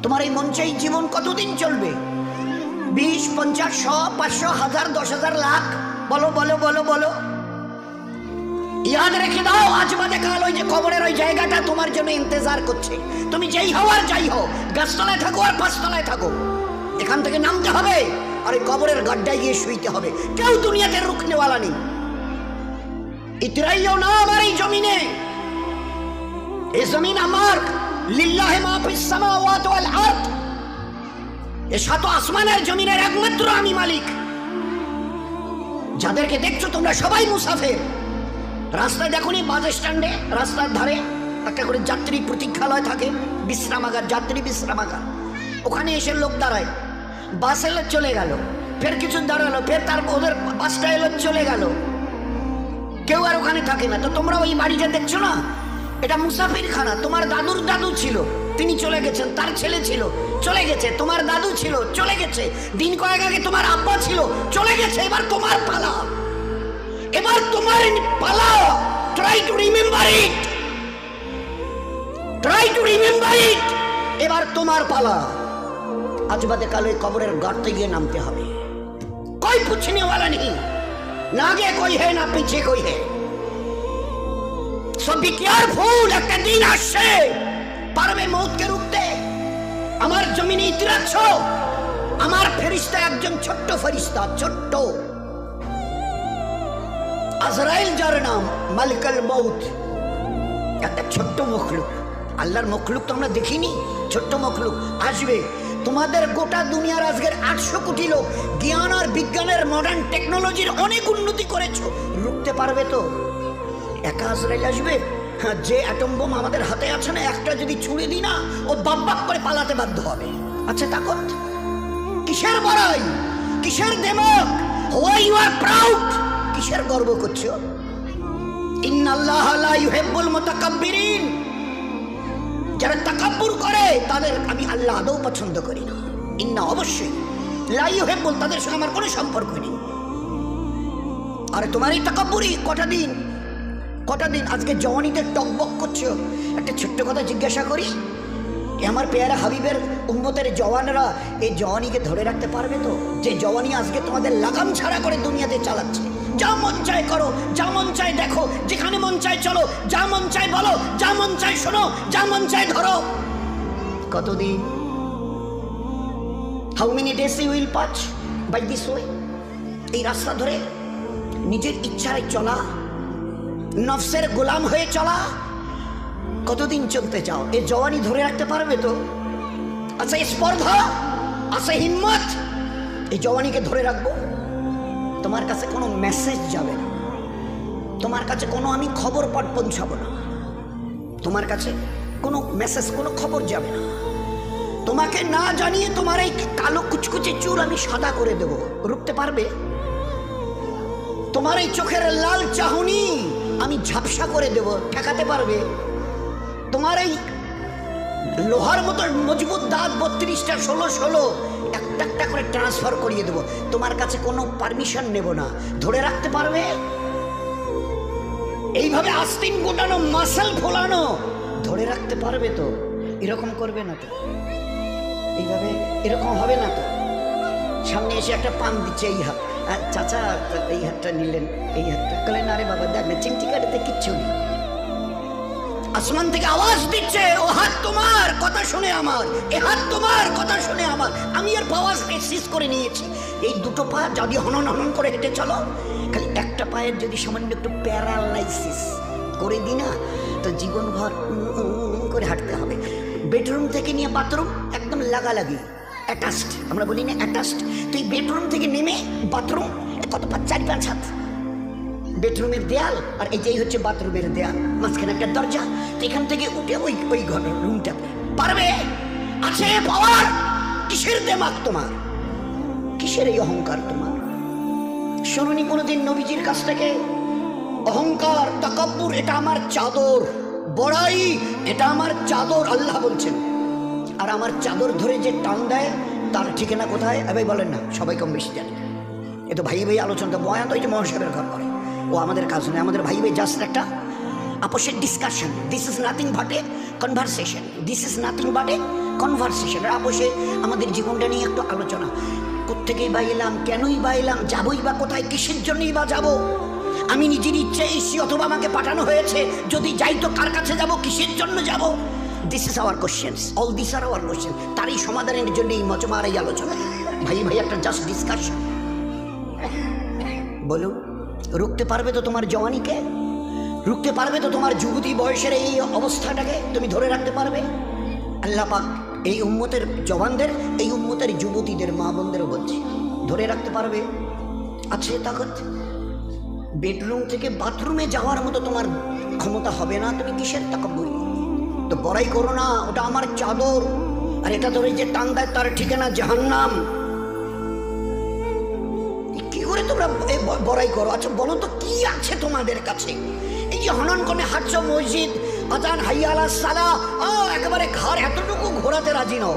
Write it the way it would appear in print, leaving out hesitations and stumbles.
তোমার এই মঞ্চেই জীবন কতদিন চলবে? 20, 50, 100, 500, 1000, 10,000, লাখ? বলো বলো বলো বলো। ইয়াদ রেখে দাও, আজ বাদে কাল ওই যে কবরের ওই জায়গাটা তোমার জন্য ইন্তজার করছে। তুমি যেই হও আর যাই হও, গাছতলায় থাকো আর পাঁচতলায় থাকো, এখান থেকে নামতে হবে আর ওই কবরের গাড্ডায় গিয়ে শুইতে হবে। কেউ দুনিয়াতে রুখনেওয়ালা নেই। ইতরাইও না আমার এই জমিনে, এই জমিন আমার। লিল্লাহি মা ফিস সামাওয়াতি ওয়াল আরদ, এই সাত আসমানের জমিনের একমাত্র আমি মালিক। যাদেরকে দেখছো তোমরা সবাই মুসাফির। রাস্তায় দেখোনি বাস স্ট্যান্ডে রাস্তার ধারে একটা করে যাত্রী প্রতীক্ষালয় থাকে, বিশ্রামাগার, যাত্রী বিশ্রামাগার। ওখানে এসে লোক দাঁড়ায়, বাস এলো চলে গেল, ফের কিছু দাঁড়ালো, ফের তার ওদের বাসটা এলো চলে গেল, কেউ আর ওখানে থাকে না। তো তোমরা ওই বাড়িটা দেখছো না, এটা মুসাফির খানা। তোমার দাদুর দাদু ছিল, তিনি চলে গেছেন, তার ছেলে ছিল চলে গেছে, তোমার দাদু ছিল চলে গেছে, দিন কয়েক আগে তোমার আব্বা ছিল চলে গেছে। এবার তোমার পালা, এবার তোমার পালা। Try to remember it, try to remember it. এবার তোমার পালা। আজ বাদে কালে কবরের গর্তে গিয়ে নামতে হবে। कोई पूछने वाला नहीं, ना आगे कोई है ना पीछे कोई है। सो बी केयरफुल, একটা দিন আসছে পারবে মৌতকে রুখতে। আমার জমিনে ইতিরাচ্ছ, আমার ফেরেশতা একজন ছোট্ট ফেরেশতা, ছোট্ট আজরাইল, যার নাম মালিকুল মউত, একটা ছোট্ট মখলুক। আল্লাহর মখলুক তো আমরা দেখিনি, ছোট্ট মখলুক আসবে। তোমাদের গোটা দুনিয়ার আজকের 800 কোটি লোক জ্ঞান আর বিজ্ঞানের মডার্ন টেকনোলজির অনেক উন্নতি করেছো, রুখতে পারবে তো? একা আজরাইল আসবে? হ্যাঁ, যে অ্যাটম বোম আমাদের হাতে আছে না, একটা যদি ছুঁড়ে দিই না, ও বাপ করে পালাতে বাধ্য হবে। আচ্ছা তাকত কিসের বড়াই, কিসের দেমক? হোয়াই ইউ আর প্রাউড, কিসের গর্ব করছো? ইন্নাল্লাহ লা ইউহিব্বুল মুতাকাব্বিরিন, যারা তাকাব্বুর করে তাদের আমি আল্লাহ আদৌ পছন্দ করি না। ইন্না, অবশ্যই, লা ইউহিব্বুল, তাদের সঙ্গে আমার কোনো সম্পর্ক নেই। আরে তোমার এই তাকাব্বুরি কটা দিন আজকে জওয়ানিদের টকবক করছো। একটা ছোট্ট কথা জিজ্ঞাসা করি, আমার পেয়ারা হাবিবের উম্মতের জওয়ানরা এই জওয়ানিকে ধরে রাখতে পারবে তো? যে জওয়ানি আজকে তোমাদের লাগাম ছাড়া করে দুনিয়াতে চালাচ্ছে। যা মন চায় করো, যা মন চায় দেখো, যেখানে মন চায় চলো, যা মন চায় বলো, যা মন চায় শোনো, যা মন চায় ধরো। কতদিন? How many days you will pass by this way? এই রাস্তা ধরে নিজের ইচ্ছায় চলা, নফসের গোলাম হয়ে চলা, কতদিন চলতে চাও? এই জওয়ানি ধরে রাখতে পারবে তো? আচ্ছা স্পর্ধা, আচ্ছা হিম্মত, এই জওয়ানিকে ধরে রাখবো? তোমার কাছে কোনো মেসেজ যাবে না, তোমার কাছে কোনো আমি খবর পৌঁছাবো না, তোমার কাছে কোনো মেসেজ, কোনো খবর যাবে না। তোমাকে না জানিয়ে তোমার এই কালো কুচকুচে চুল আমি সাদা করে দেব, রুখতে পারবে? তোমার এই চোখের লাল চাহনি আমি ঝাপসা করে দেব, ঠেকাতে পারবে? তোমার এই লোহার মতো মজবুত দাঁত 32টা 16 একটা একটা করে ট্রান্সফার করিয়ে দেব, তোমার কাছে কোনো পারমিশন নেব না, ধরে রাখতে পারবে? এইভাবে আস্তিন গোটানো, মাসল ফোলানো, ধরে রাখতে পারবে তো? এরকম করবে না তো? এইভাবে এরকম হবে না তো? সামনে এসে একটা পান দিচ্ছে, এই হাত, চাচা এই হাতটা নিলেন, এই হাতটা কলেন, আরে বাবা দেখ না, চিমটি কাটাতে কিচ্ছু নেই। আসমান থেকে আওয়াজ দিচ্ছে, ও হাত তোমার কথা শুনে আমার, এ হাত তোমার কথা শুনে আমার। আমি আর আওয়াজ এক্সিস করে নিয়েছি। এই দুটো পা যদি হনন হনন করে হেঁটে চলো, খালি একটা পায়ের যদি সামান্য একটু প্যারালাইসিস করে দিই না, তো জীবনভর করে হাঁটতে হবে। বেডরুম থেকে নিয়ে বাথরুম একদম লাগালাগি, অ্যাটাচড, আমরা বলি না অ্যাটাচড। তো এই বেডরুম থেকে নেমে বাথরুম কত 4-5 হাত, বেডরুমের দেয়াল আর এই যেই হচ্ছে বাথরুমের দেয়াল, মাঝখানে একটা দরজা। তো এখান থেকে উঠে ওই ঘরের রুমটা পারবে? আছে পাওয়ার? কিসের দেমাগ তোমার, কিসের এই অহংকার তোমার? শুনুনি কোনোদিন নবীজির কাছ থেকে অহংকার, তাকাব্বুর এটা আমার চাদর, বড়াই এটা আমার চাদর, আল্লাহ বলছেন। আর আমার চাদর ধরে যে টান দেয় তার ঠিকানা কোথায়? ভাই বলেন না, সবাই কম বেশি জানে। এ তো ভাই আলোচনা, বয়ান তো এই যে মহাসাবের ঘর করে, ও আমাদের কাজ নয়। আমাদের ভাই জাস্ট একটা আপসের discussion. This is nothing but a conversation, this is nothing but a conversation, আপোষে আমাদের জীবনটা নিয়ে একটু আলোচনা। কোত্থেকেই বা এলাম, কেনই বা এলাম, যাবই বা কোথায়, কিসের জন্যই বা যাব? আমি নিজের ইচ্ছে এসেছি অথবা আমাকে পাঠানো হয়েছে? যদি যাই তো কার কাছে যাব, কিসের জন্য যাব? This is our questions, all this are our question. তারই সমাধানের জন্য এই মজমার এই আলোচনা। ভাই ভাই একটা জাস্ট ডিসকাশন। বলুন, রুখতে পারবে তো তোমার জওয়ানিকে? রুখতে পারবে তো তোমার যুবতী বয়সের এই অবস্থাটাকে? তুমি ধরে রাখতে পারবে? আল্লাহ পাক এই উম্মতের জওয়ানদের, এই উম্মতের যুবতীদের, মা বোনদেরও বলছে, ধরে রাখতে পারবে? আছে তাকত? বেডরুম থেকে বাথরুমে যাওয়ার মতো তোমার ক্ষমতা হবে না, তুমি কিসের তাকাব্বুর? তো বড়াই করো না, ওটা আমার চাদর, আর এটা ধরে যে টান দেয় তার ঠিকানা জাহান্নাম। কি করে তোমরা বড়াই করো? আচ্ছা বলো তো, কি আছে তোমাদের কাছে? এই যে হনন করে হাঁটছো মসজিদ, আজান হাইয়া আলাস সালাহ, একেবারে ঘর এতটুকু ঘোরাতে রাজি নও।